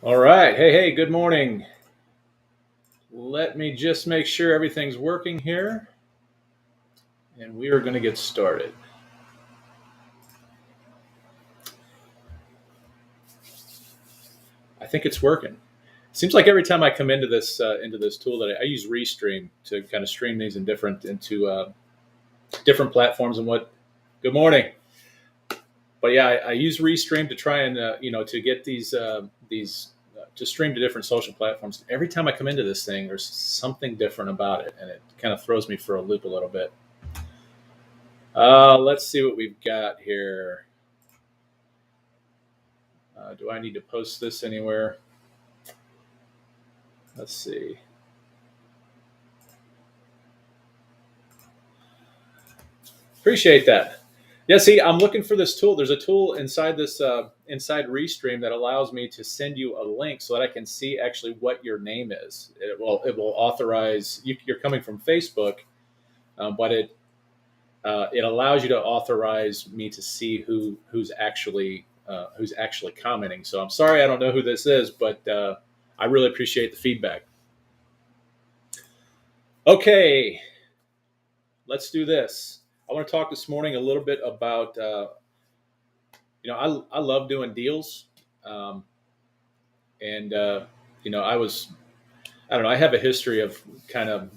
All right. Hey, good morning. Let me just make sure everything's working here, and we are going to get started. I think it's working. Seems like every time I come into this tool that I use Restream to kind of stream these in different platforms and what. Good morning. But yeah, I use Restream to try and to get these to stream to different social platforms. Every time I come into this thing, there's something different about it, and it kind of throws me for a loop a little bit. Let's see what we've got here. Do I need to post this anywhere? Let's see. Appreciate that. Yeah, see, I'm looking for this tool. There's a tool inside inside Restream that allows me to send you a link so that I can see actually what your name is. It will authorize you're coming from Facebook, but it allows you to authorize me to see who's actually commenting. So I'm sorry I don't know who this is, but I really appreciate the feedback. Okay, let's do this. I want to talk this morning a little bit about I love doing deals, um, and I don't know, I have a history of kind of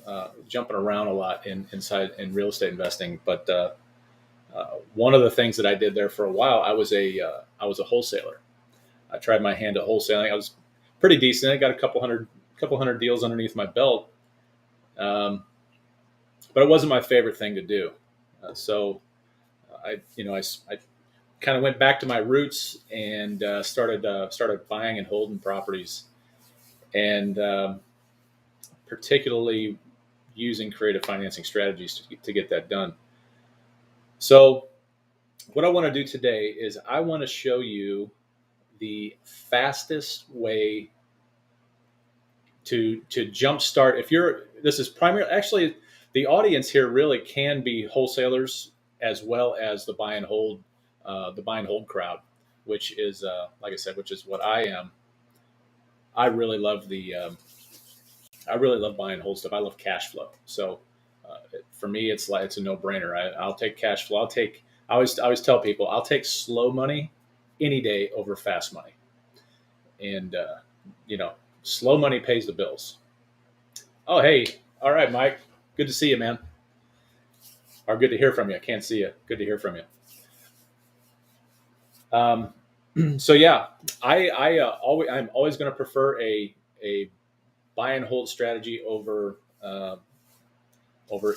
jumping around a lot inside in real estate investing, but one of the things that I did there for a while, I was a wholesaler. I tried my hand at wholesaling. I was pretty decent. I got a couple hundred deals underneath my belt, um, but it wasn't my favorite thing to do. So I kind of went back to my roots and started buying and holding properties, and particularly using creative financing strategies to get that done. So what I want to do today is I want to show you the fastest way to jumpstart. If you're this is primarily actually the audience here really can be wholesalers as well as the buy and hold crowd, which is like I said, which is what I am. I really love I really love buy and hold stuff. I love cash flow. So for me, it's a no brainer. I'll take cash flow. I always tell people I'll take slow money any day over fast money, and you know slow money pays the bills. Oh, hey. All right, Mike. Good to see you, man. Or good to hear from you. I can't see you. Good to hear from you. Um, so yeah, I'm always going to prefer a buy and hold strategy over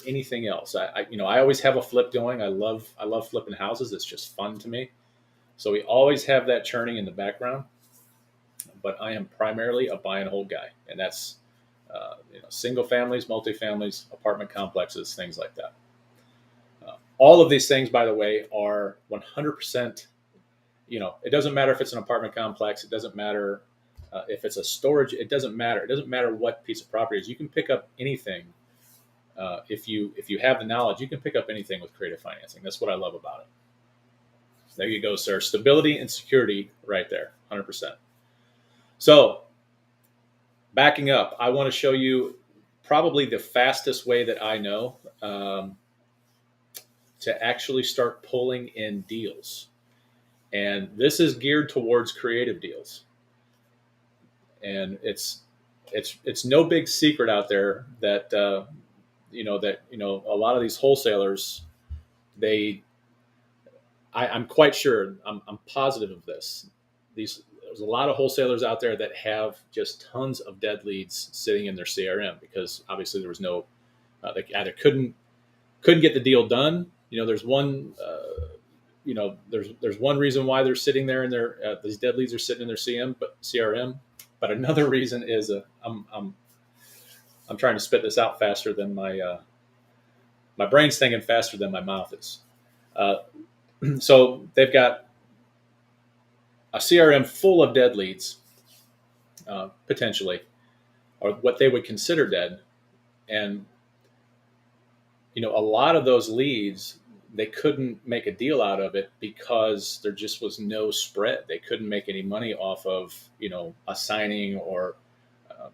anything else. I always have a flip going. I love flipping houses. It's just fun to me. So we always have that churning in the background. But I am primarily a buy and hold guy, and that's single families, multifamilies, apartment complexes, things like that. All of these things, by the way, are 100%. It doesn't matter if it's an apartment complex. It doesn't matter if it's a storage. It doesn't matter. It doesn't matter what piece of property it is. You can pick up anything if you have the knowledge. You can pick up anything with creative financing. That's what I love about it. There you go, sir. Stability and security, right there, 100%. So backing up, I want to show you probably the fastest way that I know to actually start pulling in deals. And this is geared towards creative deals. And it's no big secret out there that a lot of these wholesalers, they I'm quite sure, I'm positive of this. There's a lot of wholesalers out there that have just tons of dead leads sitting in their CRM because obviously there was no they either couldn't get the deal done. There's one there's one reason why they're sitting there in their these dead leads are sitting in their CRM, but another reason is I'm trying to spit this out faster than my brain's thinking faster than my mouth is. Uh, so they've got a CRM full of dead leads, potentially, or what they would consider dead, and a lot of those leads. they couldn't make a deal out of it because there just was no spread. They couldn't make any money off of, a signing or, uh,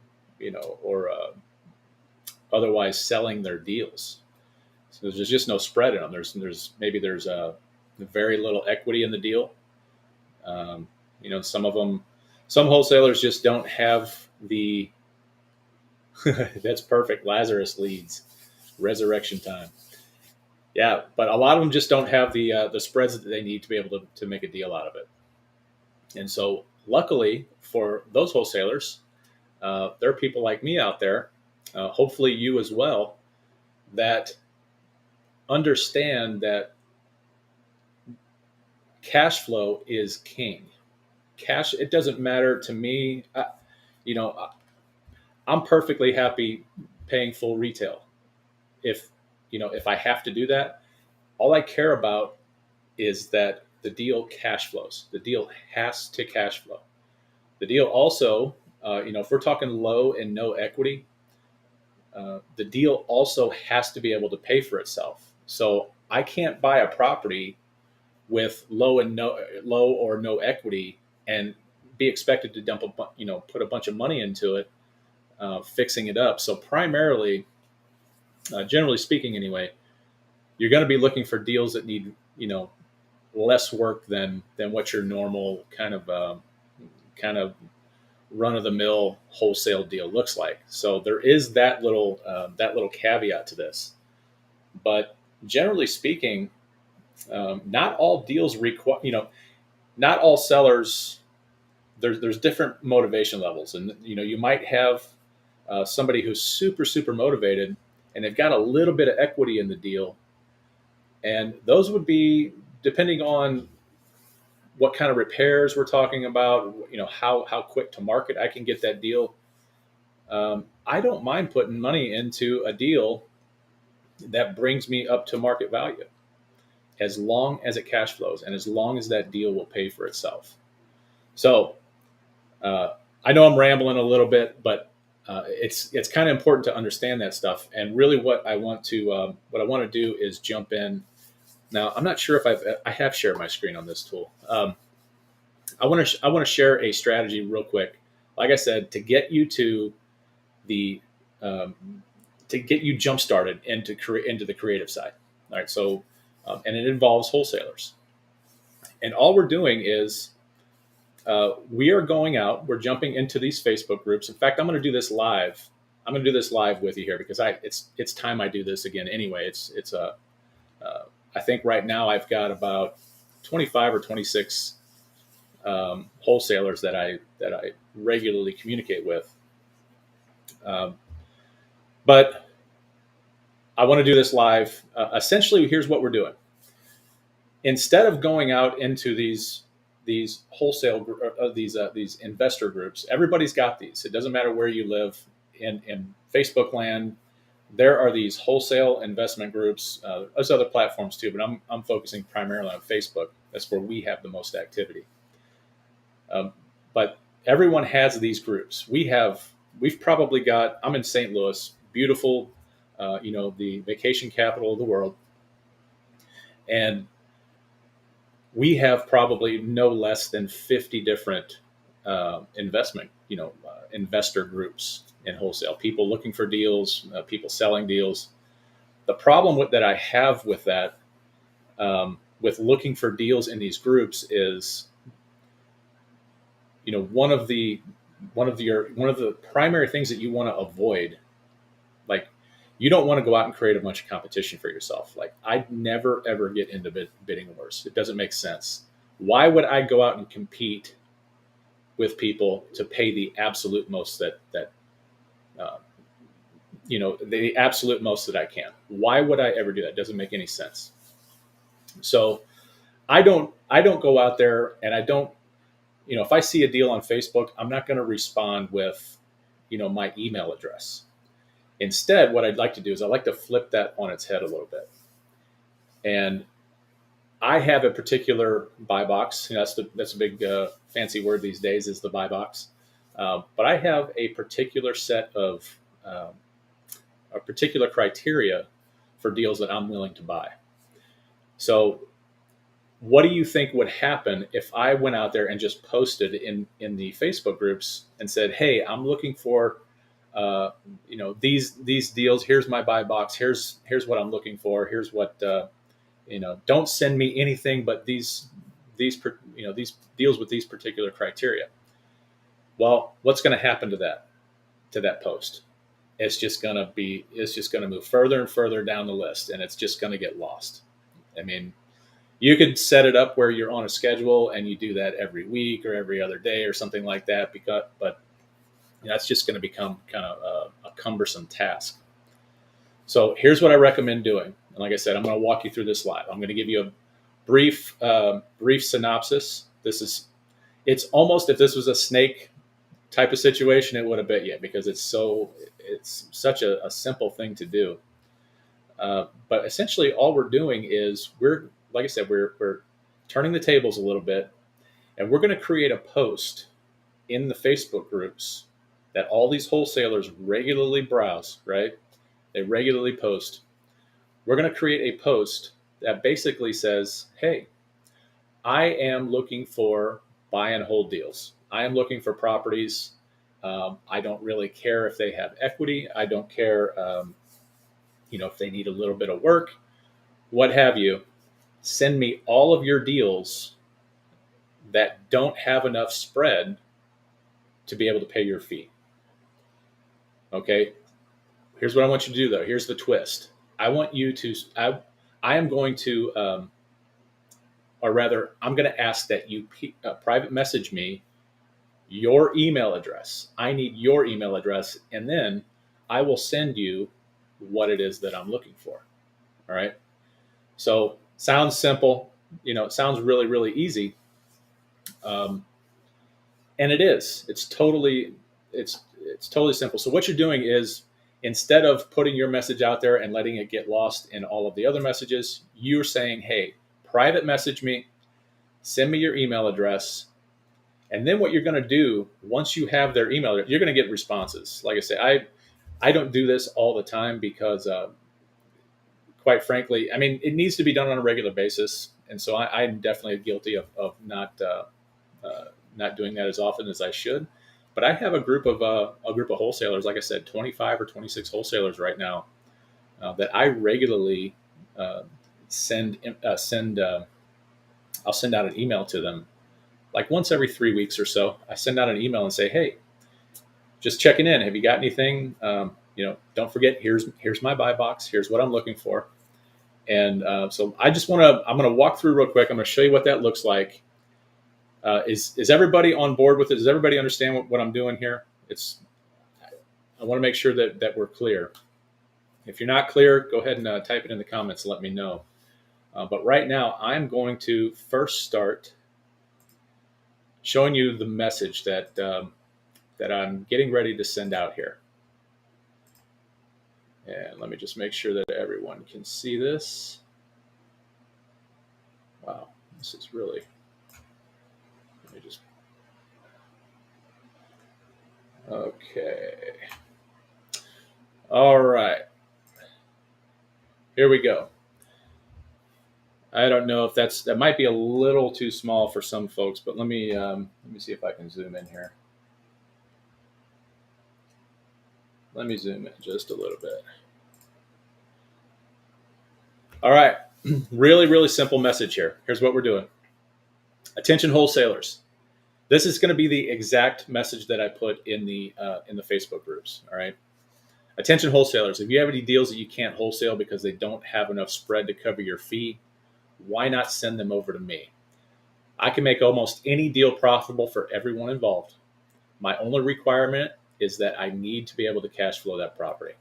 or otherwise selling their deals. So there's just no spread in them. There's very little equity in the deal. Um, some of them, some wholesalers just don't have the. That's perfect. Lazarus leads, resurrection time. Yeah, but a lot of them just don't have the spreads that they need to be able to make a deal out of it. And so, luckily for those wholesalers, there are people like me out there, hopefully you as well, that understand that cash flow is king. Cash, it doesn't matter to me. You know, I'm perfectly happy paying full retail. If if I have to do that, all I care about is that the deal cash flows. The deal has to cash flow. The deal also, if we're talking low and no equity, the deal also has to be able to pay for itself. So I can't buy a property with low or no equity and be expected to put a bunch of money into it, fixing it up. So primarily, generally speaking, anyway, you're going to be looking for deals that need less work than what your normal kind of run of the mill wholesale deal looks like. So there is that little caveat to this, but generally speaking, not all deals require not all sellers. There's different motivation levels, and you might have somebody who's super motivated, and they've got a little bit of equity in the deal, and those would be depending on what kind of repairs we're talking about, how quick to market I can get that deal. I don't mind putting money into a deal that brings me up to market value, as long as it cash flows and as long as that deal will pay for itself. So I know I'm rambling a little bit, but it's kind of important to understand that stuff. And really, what I want to do is jump in. Now, I'm not sure if I have shared my screen on this tool. I want to share a strategy real quick. Like I said, to get you to the to get you jump started into the creative side. All right, so and it involves wholesalers, and all we're doing is we are going out. We're jumping into these Facebook groups. In fact, I'm going to do this live. I'm going to do this live with you here because it's time I do this again. Anyway, I think right now I've got about 25 or 26 wholesalers that I regularly communicate with. But I want to do this live. Essentially, here's what we're doing. Instead of going out into these wholesale these investor groups, everybody's got these. It doesn't matter where you live in Facebook land. There are these wholesale investment groups. There's other platforms too, but I'm focusing primarily on Facebook. That's where we have the most activity. But everyone has these groups. We've probably got. I'm in St. Louis, beautiful, the vacation capital of the world, and we have probably no less than 50 different investor groups in wholesale. People looking for deals, people selling deals. The problem that I have with that, with looking for deals in these groups, is one of the primary things that you want to avoid. Like, you don't want to go out and create a bunch of competition for yourself. Like, I'd never ever get into bidding wars. It doesn't make sense. Why would I go out and compete with people to pay the absolute most the absolute most that I can? Why would I ever do that? It doesn't make any sense. So I don't go out there, and I don't, if I see a deal on Facebook, I'm not going to respond with, my email address. Instead, what I'd like to do is I like to flip that on its head a little bit. And I have a particular buy box. That's a big fancy word these days, is the buy box. But I have a particular set of a particular criteria for deals that I'm willing to buy. So what do you think would happen if I went out there and just posted in the Facebook groups and said, "Hey, I'm looking for, uh, these deals. Here's my buy box. Here's what I'm looking for. Here's what Don't send me anything but these deals with these particular criteria." Well, what's going to happen to that post? It's just going to move further and further down the list, and it's just going to get lost. I mean, you could set it up where you're on a schedule and you do that every week or every other day or something like that. But that's just going to become kind of a cumbersome task. So here's what I recommend doing. And like I said, I'm going to walk you through this live. I'm going to give you a brief synopsis. It's almost, if this was a snake type of situation, it would have bit you, because it's such a simple thing to do. But essentially, all we're doing is like I said, we're turning the tables a little bit, and we're going to create a post in the Facebook groups that all these wholesalers regularly browse, right? They regularly post. We're going to create a post that basically says, "Hey, I am looking for buy and hold deals. I am looking for properties. I don't really care if they have equity. I don't care, if they need a little bit of work, what have you. Send me all of your deals that don't have enough spread to be able to pay your fee." Okay. Here's what I want you to do, though. Here's the twist. I want you to, I am going to, or rather, I'm going to ask that you private message me your email address. I need your email address, and then I will send you what it is that I'm looking for. All right. So sounds simple. It sounds really, really easy. Um, and it is. It's totally simple. So what you're doing is, instead of putting your message out there and letting it get lost in all of the other messages, you're saying, "Hey, private message me, send me your email address." And then what you're going to do, once you have their email, you're going to get responses. Like I say, I don't do this all the time because, quite frankly, I mean, it needs to be done on a regular basis. And so I'm definitely guilty of not doing that as often as I should. But I have a group of wholesalers, like I said, 25 or 26 wholesalers right now, that I regularly send. I'll send out an email to them, like once every 3 weeks or so. I send out an email and say, "Hey, just checking in. Have you got anything? Don't forget. Here's my buy box. Here's what I'm looking for." And so I'm going to walk through real quick. I'm going to show you what that looks like. Is everybody on board with it? Does everybody understand what I'm doing here? I want to make sure that we're clear. If you're not clear, go ahead and type it in the comments and let me know. But right now, I'm going to first start showing you the message that I'm getting ready to send out here. And let me just make sure that everyone can see this. Wow, this is really. Let me just. Okay. All right. Here we go. I don't know if that might be a little too small for some folks, but let me see if I can zoom in here. Let me zoom in just a little bit. All right. Really, really simple message here. Here's what we're doing. Attention wholesalers. This is going to be the exact message that I put in the Facebook groups. All right. Attention wholesalers. If you have any deals that you can't wholesale because they don't have enough spread to cover your fee, why not send them over to me? I can make almost any deal profitable for everyone involved. My only requirement is that I need to be able to cash flow that property.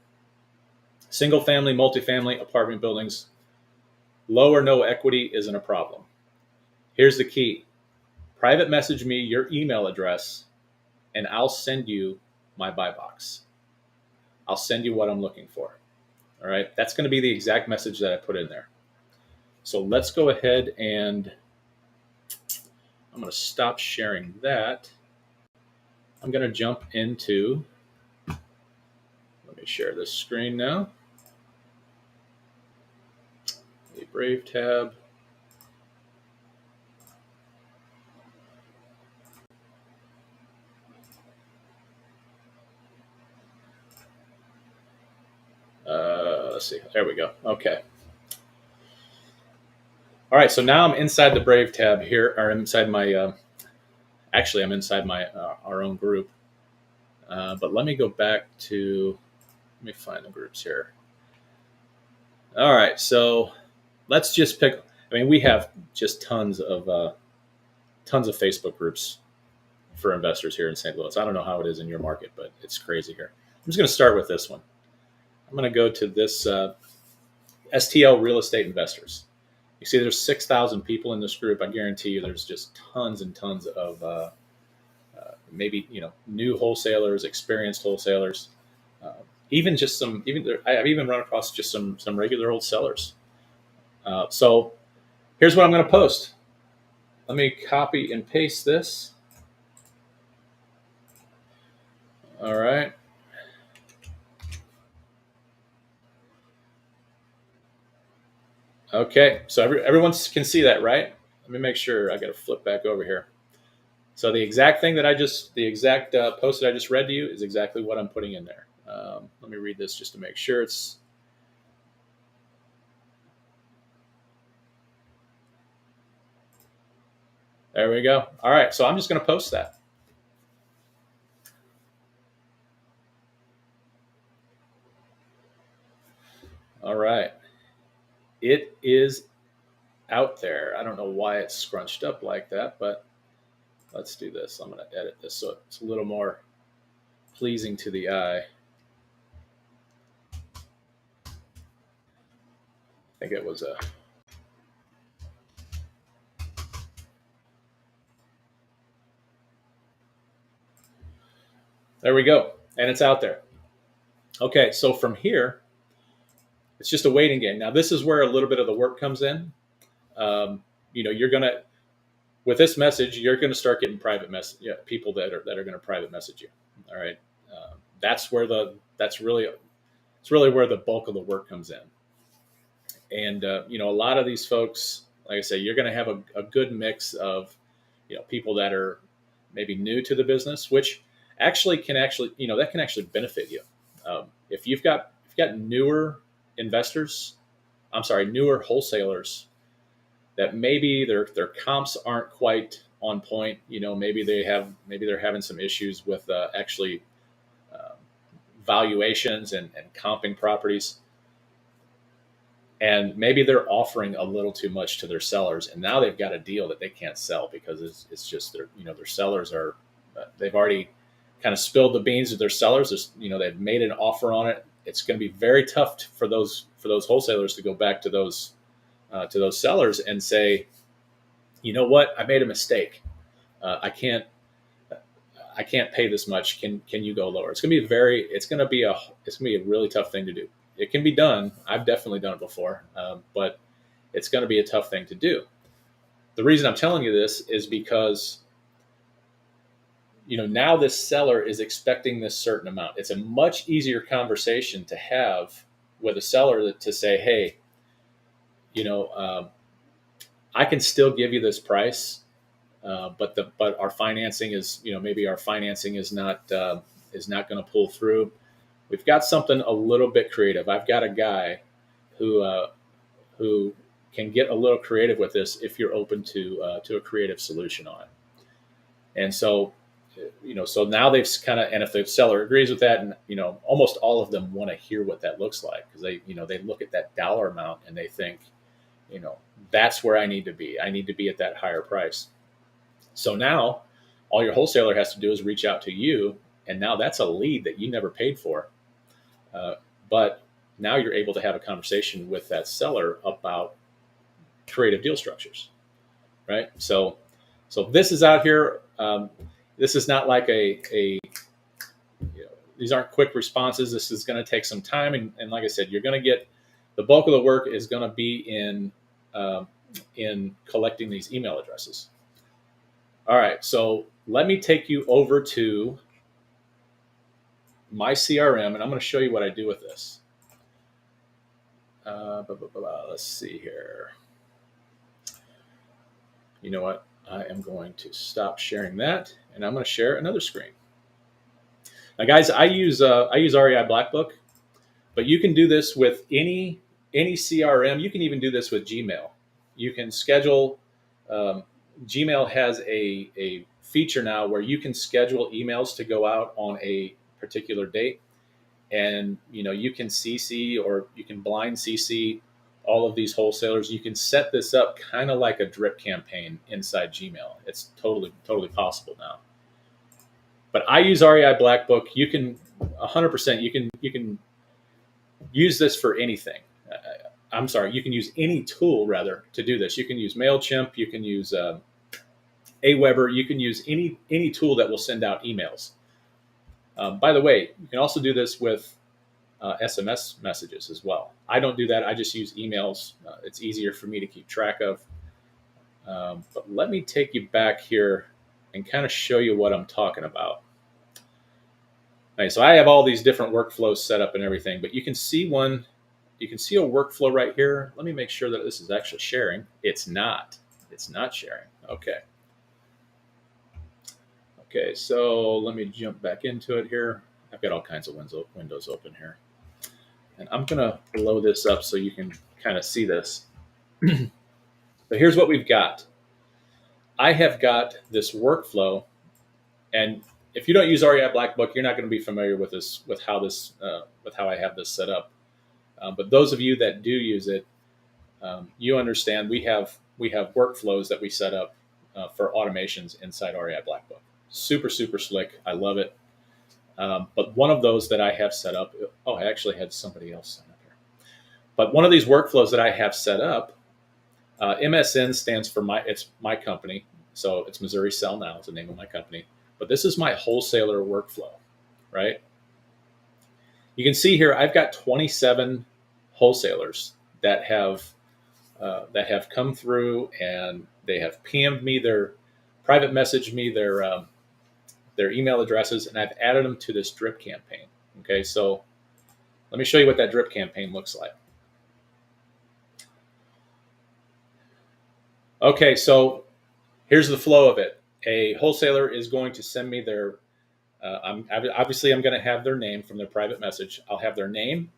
Single family, multifamily, apartment buildings, low or no equity isn't a problem. Here's the key. Private message me your email address, and I'll send you my buy box. I'll send you what I'm looking for. All right. That's going to be the exact message that I put in there. So let's go ahead and I'm going to stop sharing that. I'm going to jump into, let me share this screen now. The Brave tab. there we go. Okay. All right. So now I'm inside the Brave tab here, or inside my. Actually, I'm inside my our own group. But let me go back to. Let me find the groups here. All right. So let's just pick. I mean, we have just tons of Facebook groups for investors here in St. Louis. I don't know how it is in your market, but it's crazy here. I'm just going to start with this one. I'm going to go to this STL Real Estate Investors. You see, there's 6,000 people in this group. I guarantee you, there's just tons and tons of maybe new wholesalers, experienced wholesalers, even just some. I've even run across just some regular old sellers. So here's what I'm going to post. Let me copy and paste this. All right. Okay, so everyone can see that, right? Let me make sure. I got to flip back over here. So the exact post that I just read to you is exactly what I'm putting in there. Let me read this just to make sure it's. There we go. All right, so I'm just going to post that. All right. It is out there. I don't know why it's scrunched up like that, but let's do this. I'm going to edit this so it's a little more pleasing to the eye. I think it was a. There we go. And it's out there. Okay, so from here, it's just a waiting game. Now, this is where a little bit of the work comes in. You're going to, with this message, you're going to start getting private people that are going to private message you. All right. It's really where the bulk of the work comes in. And, a lot of these folks, like I say, you're going to have a good mix of, people that are maybe new to the business, which that can actually benefit you. If you've got newer investors, newer wholesalers that maybe their comps aren't quite on point. Maybe they're having some issues with actually valuations and comping properties. And maybe they're offering a little too much to their sellers, and now they've got a deal that they can't sell because it's just their sellers are they've already kind of spilled the beans with their sellers. They've made an offer on it. It's going to be very tough for those wholesalers to go back to those sellers and say, you know what, I made a mistake. I can't pay this much. Can you go lower? It's going to be a really tough thing to do. It can be done. I've definitely done it before, but it's going to be a tough thing to do. The reason I'm telling you this is because now this seller is expecting this certain amount. It's a much easier conversation to have with a seller to say, hey, I can still give you this price, but our financing is, maybe our financing is not going to pull through. We've got something a little bit creative. I've got a guy who can get a little creative with this if you're open to a creative solution on it. And so, so now they've and if the seller agrees with that, and almost all of them want to hear what that looks like, because they look at that dollar amount and they think, that's where I need to be. I need to be at that higher price. So now all your wholesaler has to do is reach out to you, and now that's a lead that you never paid for. But now you're able to have a conversation with that seller about creative deal structures, right? So this is out here. This is not like these aren't quick responses. This is going to take some time. And like I said, you're going to get the bulk of the work is going to be in collecting these email addresses. All right. So let me take you over to my CRM, and I'm going to show you what I do with this. Let's see here. You know what? I am going to stop sharing that, and I'm going to share another screen. Now, guys, I use REI Black Book, but you can do this with any any CRM, you can even do this with Gmail. You can schedule. Um, Gmail has a feature now where you can schedule emails to go out on a particular date, and you can CC or you can blind CC all of these wholesalers. You can set this up kind of like a drip campaign inside Gmail. It's totally possible now. But I use REI Black Book. You can 100%. You can use this for anything. I'm sorry. You can use any tool rather to do this. You can use Mailchimp. You can use Aweber. You can use any tool that will send out emails. By the way, you can also do this with SMS messages as well. I don't do that. I just use emails. It's easier for me to keep track of. But let me take you back here and kind of show you what I'm talking about. Okay, so I have all these different workflows set up and everything, but you can see one. You can see a workflow right here. Let me make sure that this is actually sharing. It's not. It's not sharing. Okay. Okay, so let me jump back into it here. I've got all kinds of windows open here. And I'm going to blow this up so you can kind of see this. But here's what we've got. I have got this workflow, and if you don't use REI Black Book, you're not going to be familiar with this, with how I have this set up. But those of you that do use it, you understand we have workflows that we set up for automations inside REI Black Book. Super slick. I love it. But one of those that I have set up, I actually had somebody else sign up here. But one of these workflows that I have set up, MSN stands for it's my company. So it's Missouri Sell Now is the name of my company. But this is my wholesaler workflow, right? You can see here, I've got 27 wholesalers that have come through, and they have PM'd me, their private messaged me their email addresses, and I've added them to this drip campaign. Okay, so let me show you what that drip campaign looks like. Okay, so here's the flow of it. A wholesaler is going to send me their, I'm going to have their name from their private message. I'll have their name,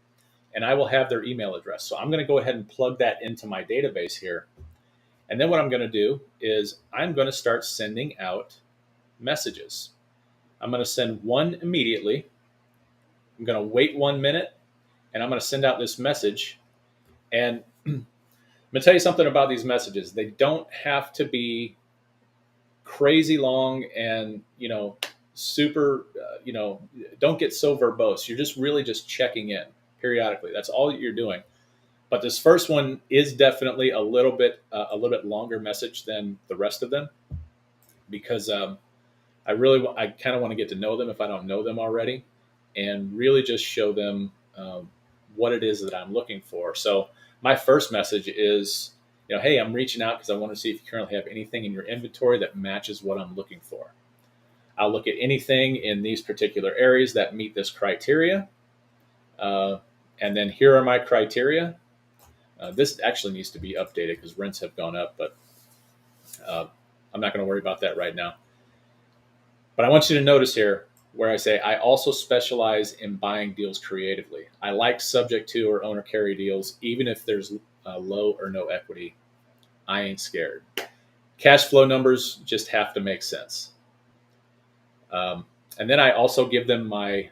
and I will have their email address. So I'm going to go ahead and plug that into my database here. And then what I'm going to do is I'm going to start sending out messages. I'm going to send one immediately. I'm going to wait 1 minute, and I'm going to send out this message. And I'm going to tell you something about these messages. They don't have to be crazy long and, super, don't get so verbose. You're just really just checking in periodically. That's all that you're doing. But this first one is definitely a little bit longer message than the rest of them, because I kind of want to get to know them if I don't know them already, and really just show them what it is that I'm looking for. So my first message is, hey, I'm reaching out because I want to see if you currently have anything in your inventory that matches what I'm looking for. I'll look at anything in these particular areas that meet this criteria. And then here are my criteria. This actually needs to be updated because rents have gone up, but I'm not going to worry about that right now. But I want you to notice here where I say I also specialize in buying deals creatively. I like subject to or owner carry deals, even if there's low or no equity. I ain't scared. Cash flow numbers just have to make sense. And then I also give them my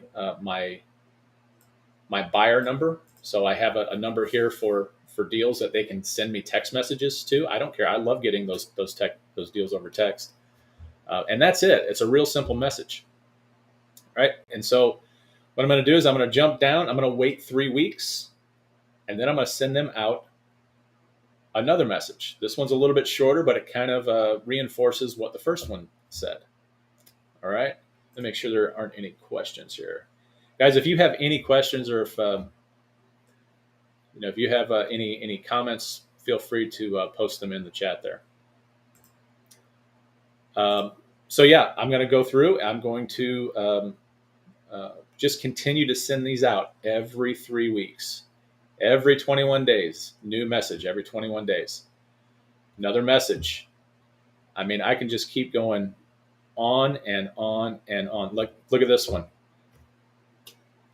buyer number. So I have a number here for deals that they can send me text messages to. I don't care. I love getting those deals over text. And that's it. It's a real simple message, right? And so what I'm going to do is I'm going to jump down. I'm going to wait 3 weeks, and then I'm going to send them out another message. This one's a little bit shorter, but it kind of reinforces what the first one said. All right. Let me make sure there aren't any questions here, guys. If you have any questions, or if if you have any comments, feel free to post them in the chat there. So yeah, I'm going to go through. I'm going to just continue to send these out every 3 weeks, every 21 days, new message every 21 days, another message. I mean, I can just keep going on and on and on. Look at this one.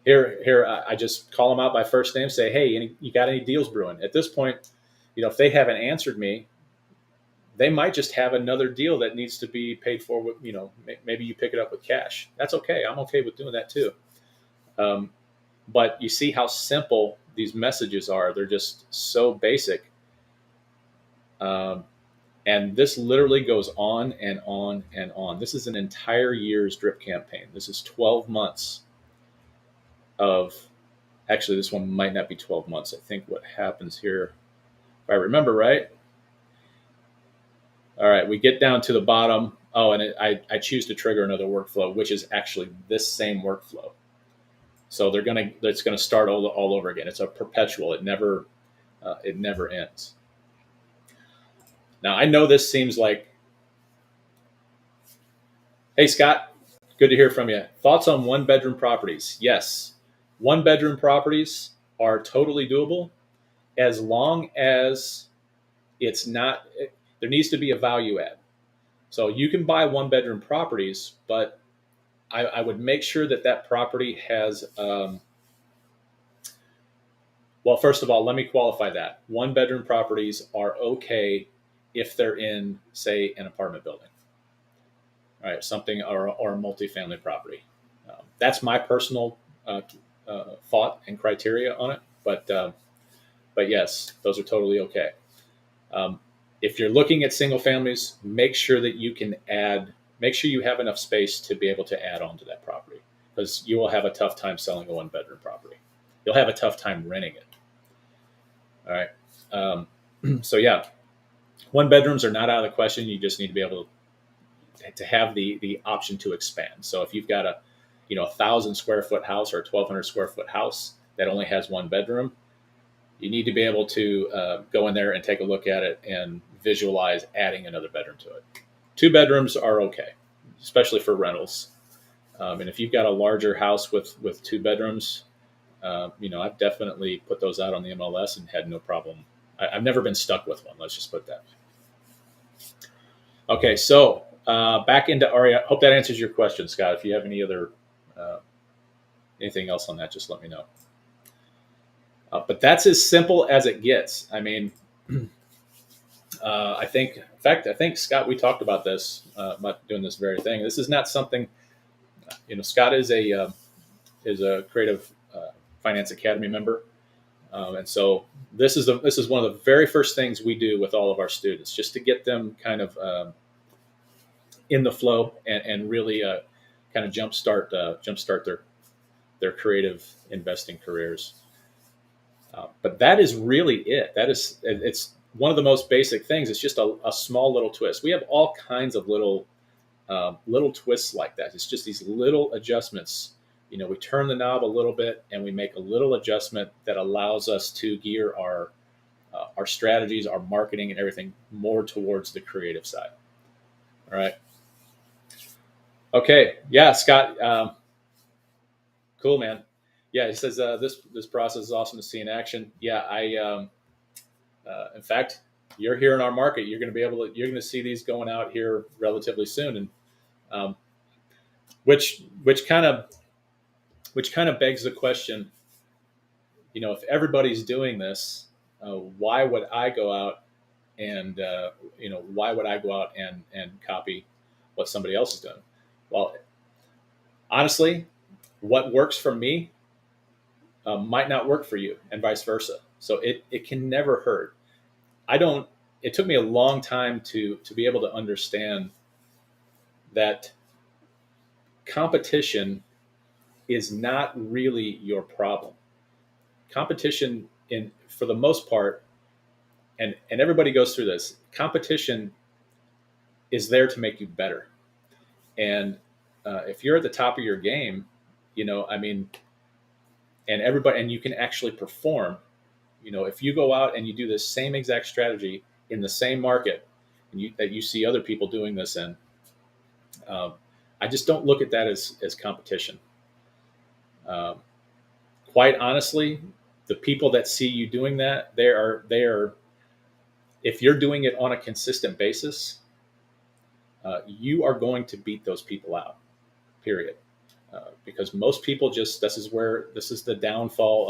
Here, I just call them out by first name, say, hey, you got any deals brewing? At this point, if they haven't answered me, they might just have another deal that needs to be paid for with, maybe you pick it up with cash. That's okay. I'm okay with doing that too. Um, but you see how simple these messages are. They're just so basic. Um, and this literally goes on and on and on. This is an entire year's drip campaign. This is 12 months of, actually, this one might not be 12 months. I think what happens here, if I remember right. All right, we get down to the bottom. Oh, and I choose to trigger another workflow, which is actually this same workflow. So it's gonna start all over again. It's a perpetual. It never ends. Now I know this seems like, hey Scott, good to hear from you. Thoughts on one bedroom properties? Yes, one bedroom properties are totally doable as long as it's not. There needs to be a value add. So you can buy one bedroom properties, but I would make sure that property has, well, first of all, let me qualify that. One bedroom properties are okay if they're in, say, an apartment building, all right, something, or a multifamily property. That's my personal thought and criteria on it, but yes, those are totally okay. Um, if you're looking at single families, make sure that you can add, make sure you have enough space to be able to add on to that property, because you will have a tough time selling a one bedroom property. You'll have a tough time renting it. All right. So yeah, one bedrooms are not out of the question. You just need to be able to have the option to expand. So if you've got a 1,000 square foot house or a 1,200 square foot house that only has one bedroom, you need to be able to go in there and take a look at it and visualize adding another bedroom to it. Two bedrooms are okay, especially for rentals. And if you've got a larger house with two bedrooms, I've definitely put those out on the MLS and had no problem. I've never been stuck with one. Let's just put that. Okay, so back into Aria. Hope that answers your question, Scott. If you have any other anything else on that, just let me know. But that's as simple as it gets. I mean, I think Scott, we talked about this, about doing this very thing. This is not something, Scott is a Creative Finance Academy member, and so this is one of the very first things we do with all of our students, just to get them kind of in the flow and really kind of jumpstart their creative investing careers. But that is really it. It's one of the most basic things. It's just a small little twist. We have all kinds of little twists like that. It's just these little adjustments. We turn the knob a little bit and we make a little adjustment that allows us to gear our strategies, our marketing, and everything more towards the creative side. All right. Okay. Yeah, Scott. Cool, man. Yeah, he says this process is awesome to see in action. Yeah, in fact, you're here in our market. You're going to see these going out here relatively soon, and which kind of begs the question. If everybody's doing this, why would I go out and copy what somebody else is doing? Well, honestly, what works for me might not work for you, and vice versa. So it can never hurt. It took me a long time to be able to understand that competition is not really your problem. Competition, for the most part, and everybody goes through this, competition is there to make you better. And if you're at the top of your game, and you can actually perform, if you go out and you do the same exact strategy in the same market, and that you see other people doing this in, I just don't look at that as competition. Quite honestly, the people that see you doing that, they are, if you're doing it on a consistent basis, you are going to beat those people out, period. because most people just this is the downfall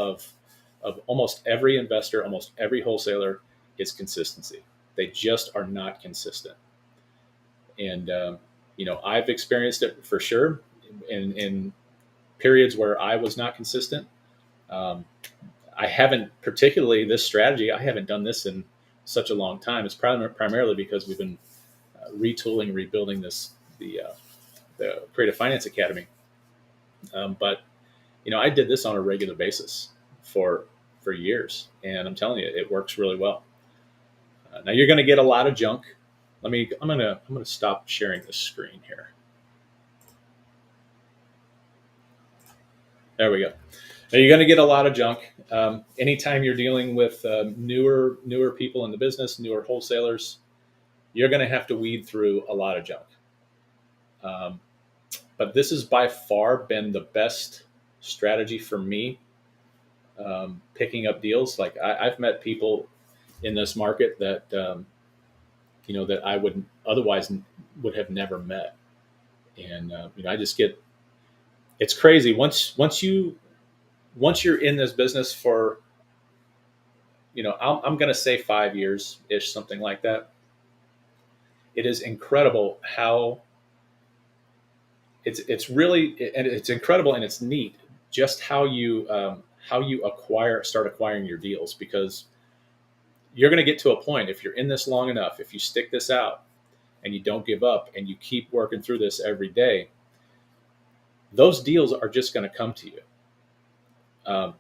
of almost every investor, almost every wholesaler is consistency. They just are not consistent, and I've experienced it for sure in periods where I was not consistent. Um, I haven't particularly this strategy. I haven't done this in such a long time. It's primarily because we've been retooling, rebuilding the Creative Finance Academy. But I did this on a regular basis for years, and I'm telling you, it works really well. Now you're going to get a lot of junk. I'm gonna stop sharing the screen here. There we go. Now you're going to get a lot of junk. Anytime you're dealing with newer people in the business, newer wholesalers, you're going to have to weed through a lot of junk. Um, but this has by far been the best strategy for me, picking up deals. Like I've met people in this market that that I would otherwise would have never met, and I just get it's crazy once you're in this business for I'm going to say 5 years ish, something like that. It is incredible how it's really and it's incredible and it's neat just how you start acquiring your deals, because you're going to get to a point, if you're in this long enough, if you stick this out and you don't give up and you keep working through this every day, those deals are just going to come to you.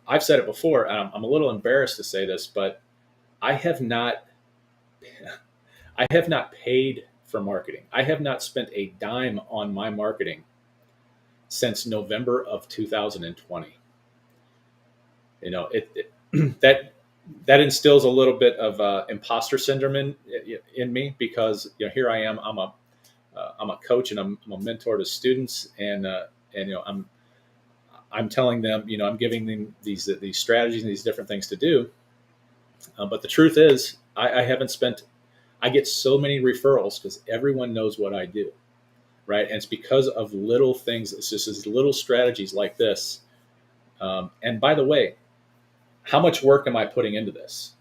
I've said it before, and I'm a little embarrassed to say this, but I have not I have not paid for marketing. I have not spent a dime on my marketing since November of 2020. That instills a little bit of imposter syndrome in me, because here I am. I'm a coach and I'm a mentor to students, and I'm telling them, I'm giving them these strategies and these different things to do. But the truth is, I haven't spent. I get so many referrals because everyone knows what I do, right? And it's because of little things. It's just these little strategies like this. And by the way, how much work am I putting into this?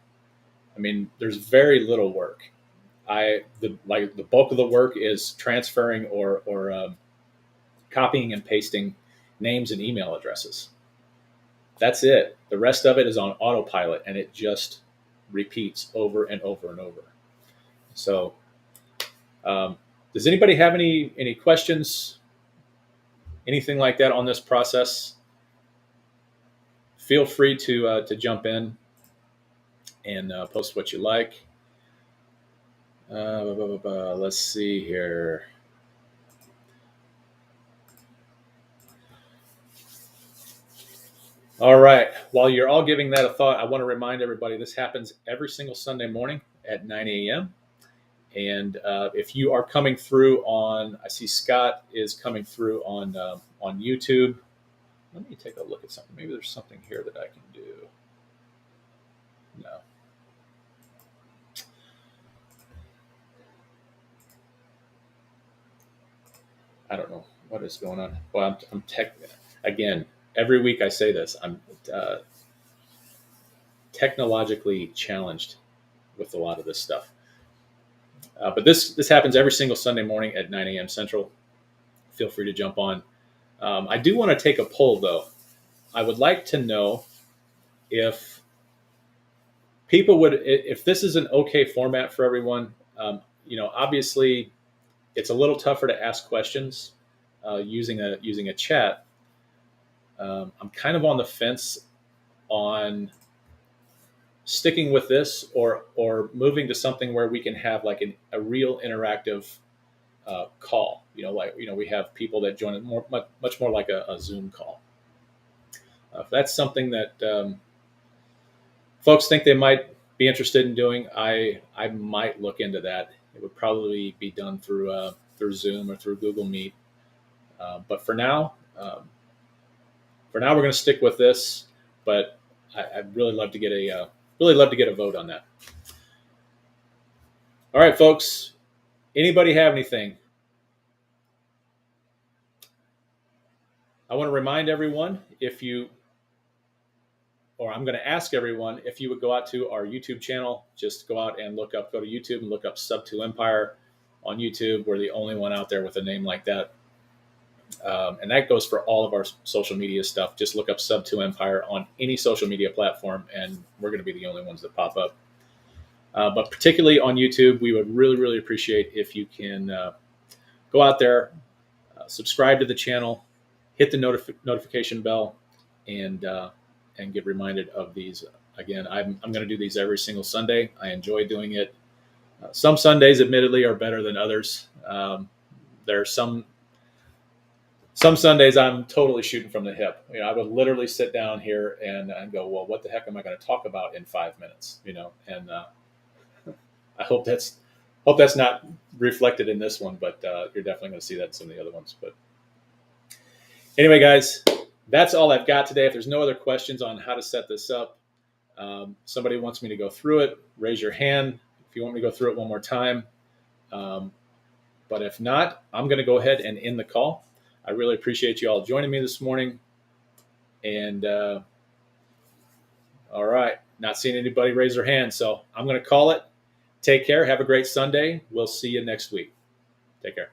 I mean, there's very little work. The bulk of the work is transferring or copying and pasting names and email addresses. That's it. The rest of it is on autopilot, and it just repeats over and over and over. So, does anybody have any questions, anything like that on this process? Feel free to jump in and post what you like. Let's see here. All right. While you're all giving that a thought, I want to remind everybody this happens every single Sunday morning at 9 a.m. And if you are coming through I see Scott is coming through on YouTube. Let me take a look at something. Maybe there's something here that I can do. No. I don't know what is going on. Well, I'm again. Every week I say this. I'm technologically challenged with a lot of this stuff. But this happens every single Sunday morning at 9 a.m. Central. Feel free to jump on. I do want to take a poll, though. I would like to know if people if this is an okay format for everyone. Obviously, it's a little tougher to ask questions using a chat. I'm kind of on the fence on sticking with this or moving to something where we can have like a real interactive call. We have people that join it much more like a Zoom call. If that's something that folks think they might be interested in doing, I might look into that. It would probably be done through Zoom or through Google Meet. But for now, we're going to stick with this. But I'd really love to get a vote on that. All right, folks. Anybody have anything? I want to remind everyone I'm going to ask everyone if you would go out to our YouTube channel. Just go out and go to YouTube and look up Sub2 Empire on YouTube. We're the only one out there with a name like that. And that goes for all of our social media stuff. Just look up Sub2 Empire on any social media platform, and we're going to be the only ones that pop up. But particularly on YouTube, we would really, really appreciate if you can go out there, subscribe to the channel, hit the notification bell, and get reminded of these. Again, I'm going to do these every single Sunday. I enjoy doing it. Some Sundays, admittedly, are better than others. There are some Sundays I'm totally shooting from the hip. I would literally sit down here and go, well, what the heck am I going to talk about in 5 minutes? And I hope that's not reflected in this one, but you're definitely going to see that in some of the other ones. But anyway, guys, that's all I've got today. If there's no other questions on how to set this up, somebody wants me to go through it, raise your hand if you want me to go through it one more time. But if not, I'm going to go ahead and end the call. I really appreciate you all joining me this morning. And all right, not seeing anybody raise their hand, so I'm going to call it. Take care. Have a great Sunday. We'll see you next week. Take care.